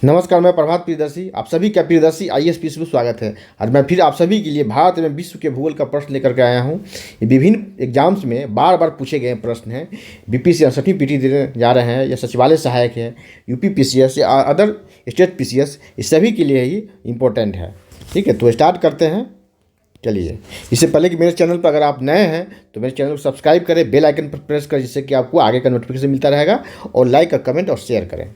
नमस्कार, मैं प्रभात प्रियदर्शी। आप सभी का प्रियदर्शी आईएएस पीसी में स्वागत है। और मैं फिर आप सभी के लिए भारत में विश्व के भूगोल का प्रश्न लेकर के आया हूँ। ये विभिन्न एग्जाम्स में बार बार पूछे गए प्रश्न हैं। बीपीसी 68वीं पीटी देने जा रहे हैं, या सचिवालय सहायक है, यूपी पीसीएस या अदर स्टेट पीसीएस, इस सभी के लिए ही इम्पोर्टेंट है। ठीक है, तो स्टार्ट करते हैं। चलिए, इससे पहले कि मेरे चैनल पर अगर आप नए हैं तो मेरे चैनल को सब्सक्राइब करें, बेल आइकन पर प्रेस करें, जिससे कि आपको आगे का नोटिफिकेशन मिलता रहेगा। और लाइक और कमेंट और शेयर करें।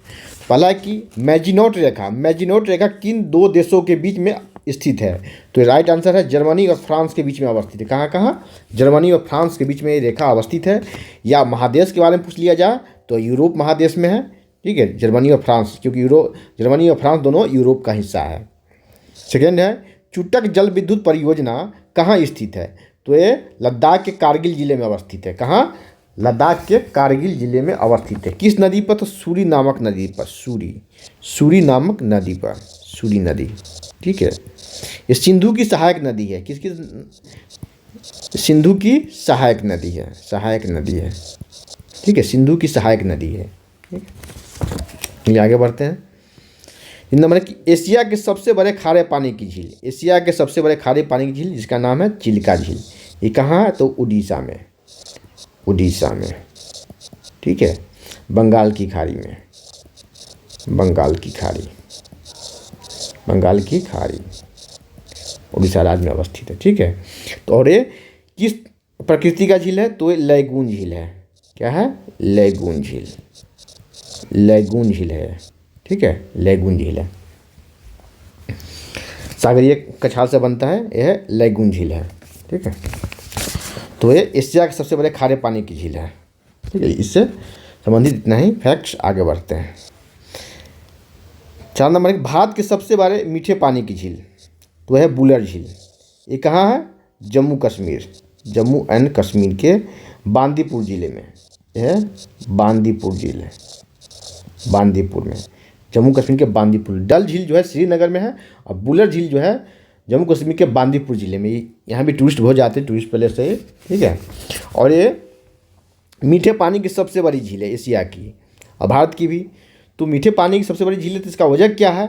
पहला कि मैजिनोट रेखा किन दो देशों के बीच में स्थित है? तो राइट आंसर है जर्मनी और फ्रांस के बीच में अवस्थित है। कहाँ कहाँ? जर्मनी और फ्रांस के बीच में ये रेखा अवस्थित है। या महादेश के बारे में पूछ लिया जाए तो यूरोप महादेश में है। ठीक है, जर्मनी और फ्रांस, क्योंकि जर्मनी और फ्रांस दोनों यूरोप का हिस्सा है। सेकेंड है चुटक जल विद्युत परियोजना कहाँ स्थित है? तो ये लद्दाख के कारगिल जिले में अवस्थित है। कहाँ? लद्दाख के कारगिल जिले में अवस्थित है। किस नदी पर? तो सूरी नामक नदी पर। सूरी नामक नदी पर, सूरी नदी। ठीक है, ये सिंधु की सहायक नदी है। किसकी? सिंधु की सहायक नदी है, ठीक है, सिंधु की सहायक नदी है। ठीक है, आगे बढ़ते हैं। नंबर कि एशिया के सबसे बड़े खारे पानी की झील, जिसका नाम है चिल्का झील, ये कहाँ है? तो उड़ीसा में। ठीक है, बंगाल की खाड़ी में, उड़ीसा राज्य में अवस्थित है। ठीक है, तो और ये किस प्रकृति का झील है? तो ये लैगून झील है। क्या है? लैगून झील है। ठीक है, लैगून झील है, सागरीय कछाल से बनता है, यह लैगून झील है। ठीक है, तो ये एशिया के सबसे बड़े खारे पानी की झील है। ठीक है, इससे संबंधित इतना ही फैक्ट्स। आगे बढ़ते हैं। 4 नंबर की भारत के सबसे बड़े मीठे पानी की झील तो है बुलर झील। ये कहाँ है? जम्मू एंड कश्मीर के बांदीपुर जिले में। यह बांदीपुर झील है, बांदीपुर में, जम्मू कश्मीर के बांदीपुर। डल झील जो है श्रीनगर में है, और बुलर झील जो है जम्मू कश्मीर के बांदीपुर ज़िले में। यहाँ भी टूरिस्ट बहुत जाते हैं, टूरिस्ट प्लेस से। ठीक है, और ये मीठे पानी की सबसे बड़ी झील है एशिया की, और भारत की भी। तो मीठे पानी की सबसे बड़ी झील है, तो इसका वजह क्या है?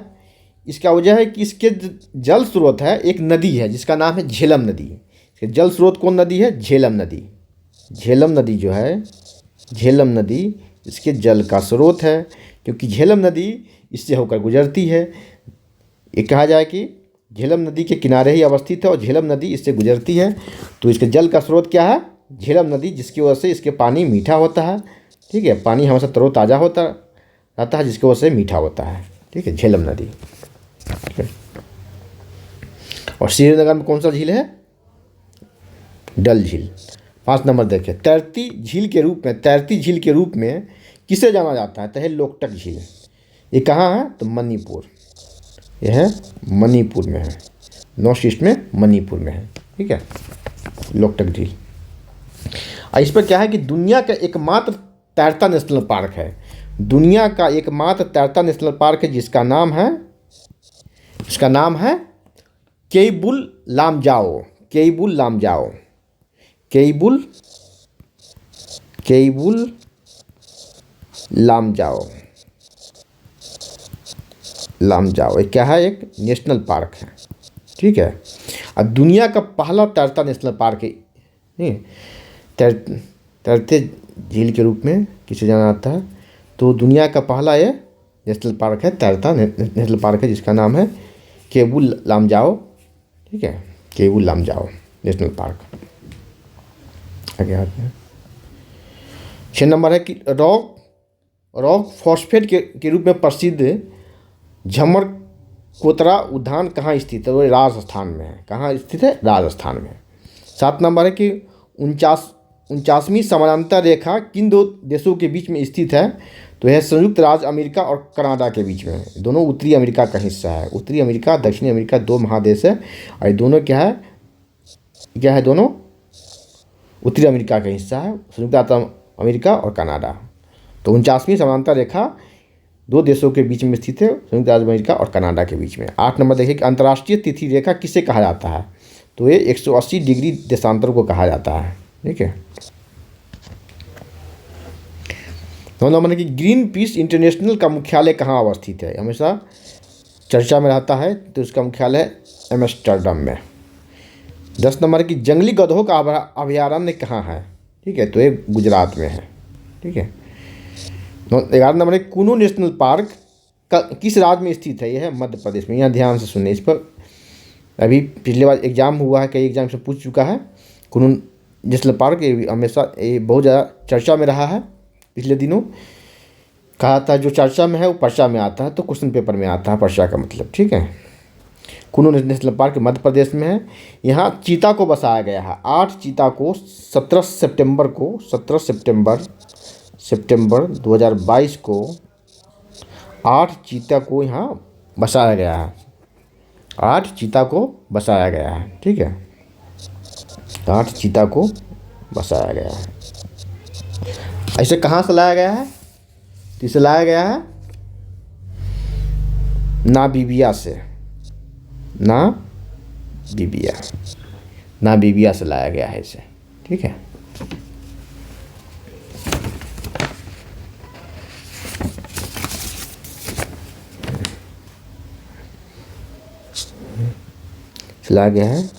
इसका वजह है कि इसके जल स्रोत है, एक नदी है जिसका नाम है झेलम नदी। इसके जल स्रोत कौन नदी है? झेलम नदी जो है, झेलम नदी इसके जल का स्रोत है, क्योंकि झेलम नदी इससे होकर गुजरती है। ये कहा जाए कि झेलम नदी के किनारे ही अवस्थित है और झेलम नदी इससे गुजरती है। तो इसके जल का स्रोत क्या है? झेलम नदी, जिसकी वजह से इसके पानी मीठा होता है। ठीक है, पानी हमेशा तरोताज़ा होता रहता है, जिसकी वजह से मीठा होता है। ठीक है, झेलम नदी। ठीक है, और श्रीनगर में कौन सा झील है? डल झील। 5 नंबर देखिए, तैरती झील के रूप में किसे जाना जाता है? तो है लोकटक झील। ये कहाँ है? तो मणिपुर। यह है मणिपुर में है, नॉर्थ ईस्ट में मणिपुर में है। ठीक है, लोकटक झील। और इस पर क्या है कि दुनिया का एकमात्र तैरता नेशनल पार्क है। जिसका नाम है केइबुल लामजाओ। लामजाओ, ये क्या है? एक नेशनल पार्क है। ठीक है, और दुनिया का पहला तैरता नेशनल पार्क है। तैरते झील के रूप में किसे जाना जाता है? तो दुनिया का पहला ये नेशनल पार्क है, तैरता नेशनल पार्क है, जिसका नाम है केइबुल लामजाओ। ठीक है, केइबुल लामजाओ नेशनल पार्क। आगे आते हैं। 6 नंबर है कि रॉक फॉस्फेट के रूप में प्रसिद्ध झमर कोतरा उद्यान कहाँ स्थित है? वो राजस्थान में है। कहाँ स्थित है? राजस्थान में। 7 नंबर है कि 49वीं समानांतर रेखा किन दो देशों के बीच में स्थित है? तो यह संयुक्त राज्य अमेरिका और कनाडा के बीच में है। दोनों उत्तरी अमेरिका का हिस्सा है। उत्तरी अमेरिका, दक्षिणी अमेरिका, 2 महादेश है, और ये दोनों क्या है? दोनों उत्तरी अमेरिका का हिस्सा है, संयुक्त राज्य अमेरिका और कनाडा। तो 49वीं समानांतर रेखा 2 देशों के बीच में स्थित है, संयुक्त राज्य अमेरिका और कनाडा के बीच में। 8 नंबर देखिए कि अंतर्राष्ट्रीय तिथि रेखा किसे कहा जाता है? तो ये 180 डिग्री देशांतर को कहा जाता है। ठीक है, 9 नंबर है कि ग्रीन पीस इंटरनेशनल का मुख्यालय कहाँ अवस्थित है, हमेशा चर्चा में रहता है, तो इसका मुख्यालय एम्स्टर्डम में। 10 नंबर है कि जंगली गधों का अभयारण्य कहाँ है, ठीक है, तो ये गुजरात में है, ठीक है। 11 नंबर है कुनू नेशनल पार्क का किस राज्य में स्थित है, यह है मध्य प्रदेश में। यहाँ ध्यान से सुनिए, इस पर अभी पिछले बार एग्जाम हुआ है, कई एग्जाम से पूछ चुका है। कुनू नेशनल पार्क ये हमेशा ये बहुत ज़्यादा चर्चा में रहा है, पिछले दिनों कहा था जो चर्चा में है वो पर्चा में आता है, तो क्वेश्चन पेपर में आता है पर्चा का मतलब, ठीक है। कुनू नेशनल पार्क मध्य प्रदेश में है। यहाँ चीता को बसाया गया है, 8 चीता को 17 सितंबर 2022 को 8 चीता को यहाँ बसाया गया है, 8 चीता को बसाया गया है, ठीक है, 8 चीता को बसाया गया है। ऐसे कहाँ से लाया गया है, तो इसे लाया गया है नामीबिया से, नामीबिया से लाया गया है इसे, ठीक है। लाया गया है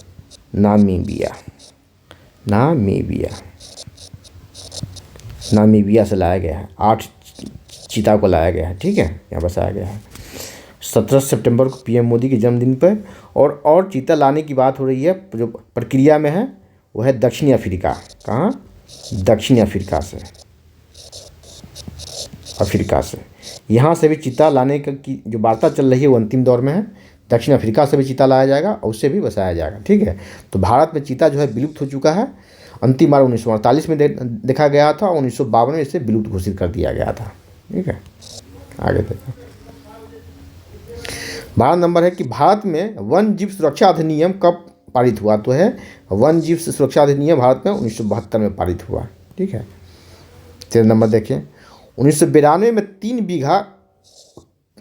नामीबिया से लाया गया है, 8 चीता को लाया गया है, ठीक है, यहाँ बसाया गया है 17 सितंबर को पीएम मोदी के जन्मदिन पर। और चीता लाने की बात हो रही है, जो प्रक्रिया में है वो है दक्षिणी अफ्रीका। कहाँ, दक्षिणी अफ्रीका से यहाँ से भी चीता लाने की जो वार्ता चल रही है वो अंतिम दौर में है। दक्षिण अफ्रीका से भी चीता लाया जाएगा और उससे भी बसाया जाएगा, ठीक है। तो भारत में चीता जो है विलुप्त हो चुका है, अंतिम बार 1948 में देखा गया था, 1952 में इसे विलुप्त घोषित कर दिया गया था, ठीक है। आगे देखो, 12 नंबर है कि भारत में वन जीव सुरक्षा अधिनियम कब पारित हुआ, तो है वन जीव सुरक्षा अधिनियम भारत में 1972 में पारित हुआ, ठीक है। 13 नंबर देखें, 1992 में 3 बीघा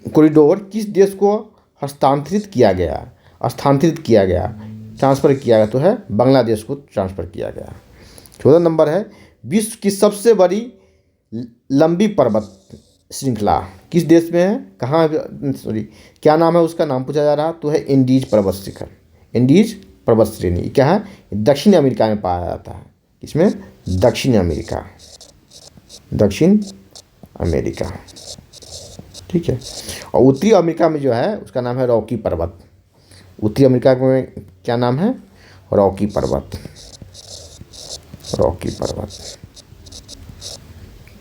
कॉरिडोर किस देश को ट्रांसफर किया गया, तो है बांग्लादेश को ट्रांसफ़र किया गया। 14 नंबर है विश्व की सबसे बड़ी लंबी पर्वत श्रृंखला किस देश में है, कहाँ, क्या नाम है उसका, नाम पूछा जा रहा, तो है एंडीज पर्वत श्रेणी। क्या है, दक्षिण अमेरिका में पाया जाता है, इसमें दक्षिण अमेरिका, ठीक है। और उत्तरी अमेरिका में जो है उसका नाम है रॉकी पर्वत। उत्तरी अमेरिका में क्या नाम है, रॉकी पर्वत,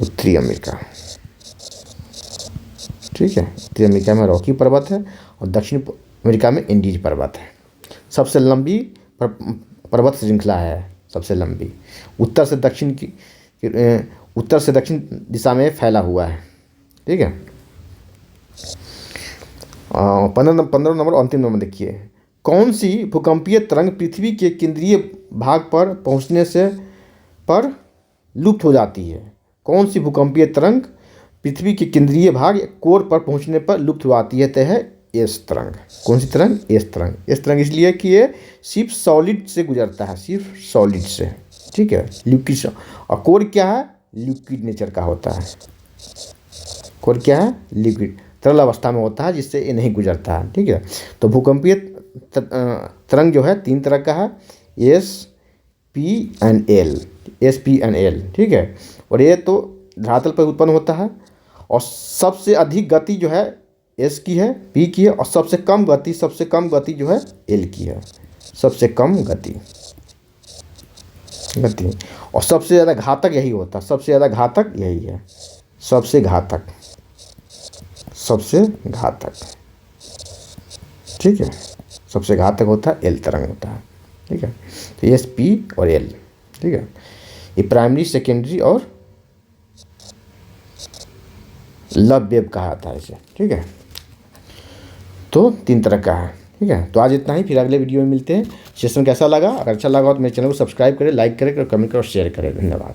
उत्तरी अमेरिका, ठीक है। उत्तरी अमेरिका में रॉकी पर्वत है और दक्षिण अमेरिका में एंडीज पर्वत है। सबसे लंबी पर्वत श्रृंखला है, सबसे लंबी, उत्तर से दक्षिण दिशा में फैला हुआ है, ठीक है। 15 नंबर अंतिम नंबर देखिए, कौन सी भूकंपीय तरंग पृथ्वी के केंद्रीय भाग पर पहुंचने पर लुप्त हो जाती है, कौन सी भूकंपीय तरंग पृथ्वी के केंद्रीय भाग कोर पर पहुंचने पर लुप्त हो जाती है, तो है एस तरंग। कौन सी तरंग, एस तरंग इसलिए कि ये सिर्फ सॉलिड से गुजरता है, ठीक है, लिक्विड। और कोर क्या है, लिक्विड नेचर का होता है, कोर क्या है, लिक्विड, तरल अवस्था में होता है, जिससे ये नहीं गुजरता है, ठीक है। तो भूकंपीय तरंग जो है 3 तरह का है, एस पी एंड एल, ठीक है। और ये तो धरातल पर उत्पन्न होता है, और सबसे अधिक गति जो है एस की है, पी की है, और सबसे कम गति जो है एल की है, सबसे कम गति, और सबसे ज़्यादा घातक यही होता है, सबसे घातक, ठीक है, सबसे घातक होता है एल तरंग होता है, ठीक है। तो एस पी और एल, ठीक है, ये प्राइमरी, सेकेंडरी और लब वेव कहा जाता है इसे, ठीक है। तो 3 तरह का है, ठीक है। तो आज इतना ही, फिर अगले वीडियो में मिलते हैं। सेशन कैसा लगा, अगर अच्छा लगा तो मेरे चैनल को सब्सक्राइब करें, लाइक करें, कमेंट करें और शेयर करें। धन्यवाद।